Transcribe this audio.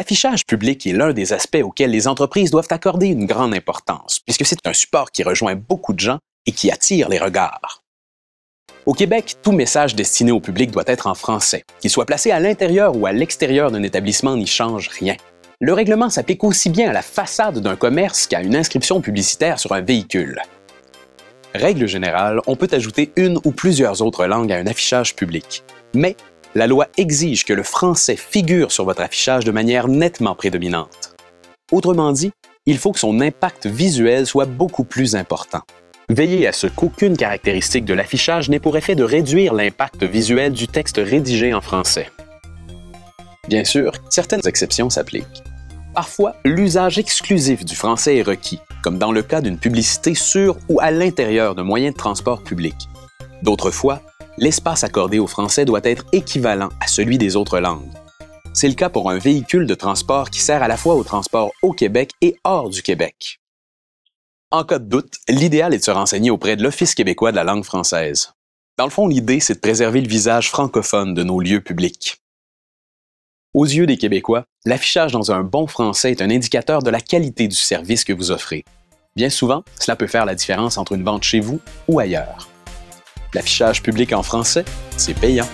L'affichage public est l'un des aspects auxquels les entreprises doivent accorder une grande importance, puisque c'est un support qui rejoint beaucoup de gens et qui attire les regards. Au Québec, tout message destiné au public doit être en français. Qu'il soit placé à l'intérieur ou à l'extérieur d'un établissement n'y change rien. Le règlement s'applique aussi bien à la façade d'un commerce qu'à une inscription publicitaire sur un véhicule. Règle générale, on peut ajouter une ou plusieurs autres langues à un affichage public. Mais la loi exige que le français figure sur votre affichage de manière nettement prédominante. Autrement dit, il faut que son impact visuel soit beaucoup plus important. Veillez à ce qu'aucune caractéristique de l'affichage n'ait pour effet de réduire l'impact visuel du texte rédigé en français. Bien sûr, certaines exceptions s'appliquent. Parfois, l'usage exclusif du français est requis, comme dans le cas d'une publicité sur ou à l'intérieur d'un moyen de transport public. D'autres fois, l'espace accordé au français doit être équivalent à celui des autres langues. C'est le cas pour un véhicule de transport qui sert à la fois au transport au Québec et hors du Québec. En cas de doute, l'idéal est de se renseigner auprès de l'Office québécois de la langue française. Dans le fond, l'idée, c'est de préserver le visage francophone de nos lieux publics. Aux yeux des Québécois, l'affichage dans un bon français est un indicateur de la qualité du service que vous offrez. Bien souvent, cela peut faire la différence entre une vente chez vous ou ailleurs. L'affichage public en français, c'est payant.